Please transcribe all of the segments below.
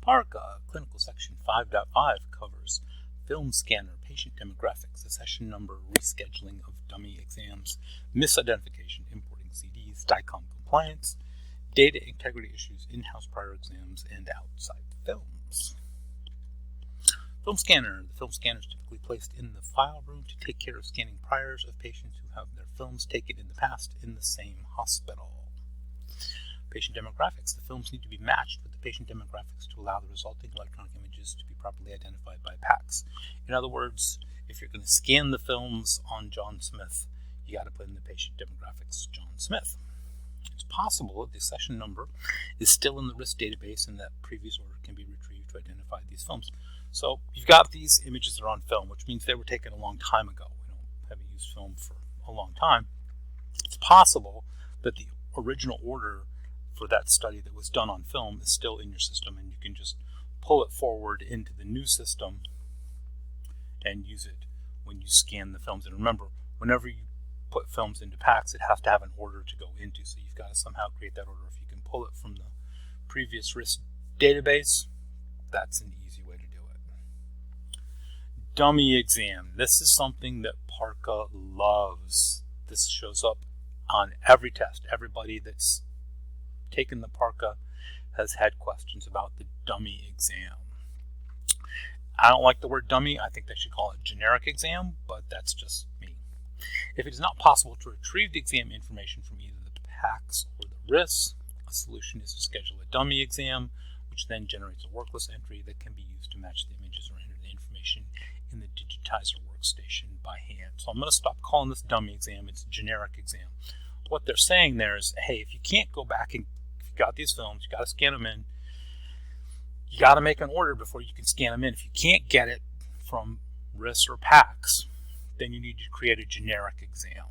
PARCA, Clinical Section 5.5 covers film scanner, patient demographics, accession number, rescheduling of dummy exams, misidentification, importing CDs, DICOM compliance, data integrity issues, in-house prior exams, and outside films. Film scanner. The film scanner is typically placed in the file room to take care of scanning priors of patients who have their films taken in the past in the same hospital. Patient demographics. The films need to be matched with the patient demographics to allow the resulting electronic images to be properly identified by PACS. In other words, if you're going to scan the films on John Smith, you got to put in the patient demographics John Smith. It's possible that the session number is still in the RIS database and that previous order can be retrieved to identify these films. So you've got these images that are on film, which means they were taken a long time ago. We haven't used film for a long time. It's possible that the original order for that study that was done on film is still in your system, and you can just pull it forward into the new system and use it when you scan the films. And remember, whenever you put films into PACS, it has to have an order to go into, so you've got to somehow create that order. If you can pull it from the previous RIS database, that's an easy way to do it. Dummy exam. This is something that PARCA loves. This shows up on every test. Everybody that's taken the PARCA has had questions about the dummy exam. I don't like the word dummy. I think they should call it generic exam, but that's just me. If it is not possible to retrieve the exam information from either the PACS or the RIS, a solution is to schedule a dummy exam, which then generates a work list entry that can be used to match the images or enter the information in the digitizer workstation by hand. So I'm going to stop calling this dummy exam. It's a generic exam. What they're saying there is, hey, if you can't go back and got these films, you got to scan them in. You got to make an order before you can scan them in. If you can't get it from RIS or PACS, then you need to create a generic exam.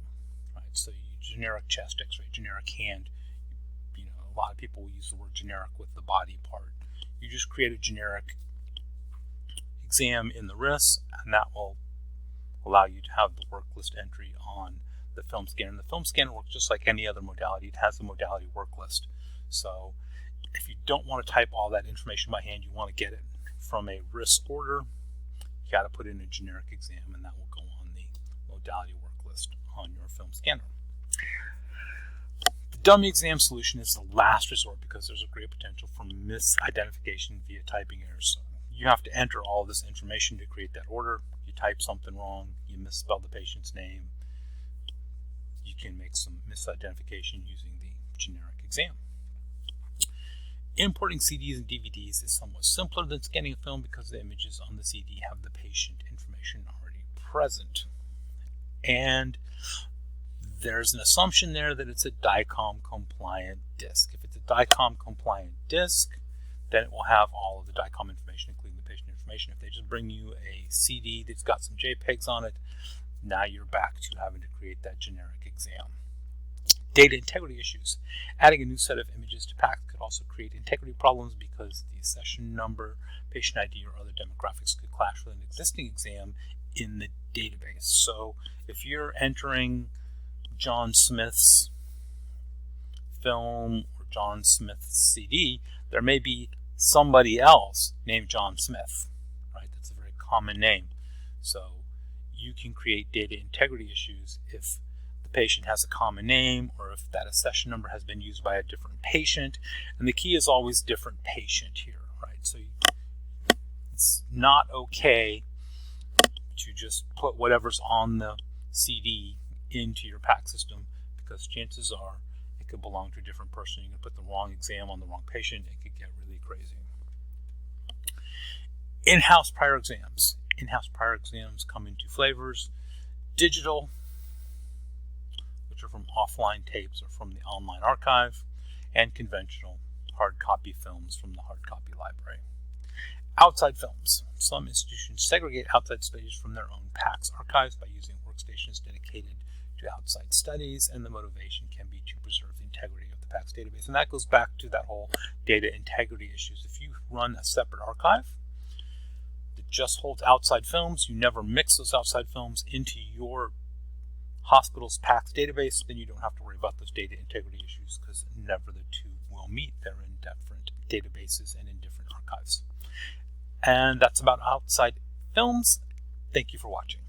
Right? So generic chest X-ray, generic hand. A lot of people will use the word generic with the body part. You just create a generic exam in the RIS, and that will allow you to have the work list entry on the film scanner. And the film scanner works just like any other modality. It has the modality work list. So if you don't want to type all that information by hand, you want to get it from a RIS order, you got to put in a generic exam, and that will go on the modality work list on your film scanner. The dummy exam solution is the last resort because there's a great potential for misidentification via typing errors. So you have to enter all this information to create that order. You type something wrong, you misspell the patient's name, you can make some misidentification using the generic exam. Importing CDs and DVDs is somewhat simpler than scanning a film because the images on the CD have the patient information already present. And there's an assumption there that it's a DICOM compliant disk. If it's a DICOM compliant disk, then it will have all of the DICOM information, including the patient information. If they just bring you a CD that's got some JPEGs on it, now you're back to having to create that generic exam. Data integrity issues. Adding a new set of images to PACS could also create integrity problems because the session number, patient ID, or other demographics could clash with an existing exam in the database. So if you're entering John Smith's film or John Smith's CD, there may be somebody else named John Smith, right? That's a very common name. So you can create data integrity issues if the patient has a common name or if that accession number has been used by a different patient. And the key is always different patient here, right? So it's not okay to just put whatever's on the CD into your PACS system because chances are it could belong to a different person. You can put the wrong exam on the wrong patient. It could get really crazy. In-house prior exams. In-house prior exams come in two flavors. Digital, which are from offline tapes or from the online archive, and conventional hard copy films from the hard copy library. Outside films. Some institutions segregate outside studies from their own PACS archives by using workstations dedicated to outside studies, and the motivation can be to preserve the integrity of the PACS database. And that goes back to that whole data integrity issues. If you run a separate archive that just holds outside films, you never mix those outside films into your hospital's PACS database, then you don't have to worry about those data integrity issues because never the two will will meet. They're in different databases and in different archives. And that's about Outside Films. Thank you for watching.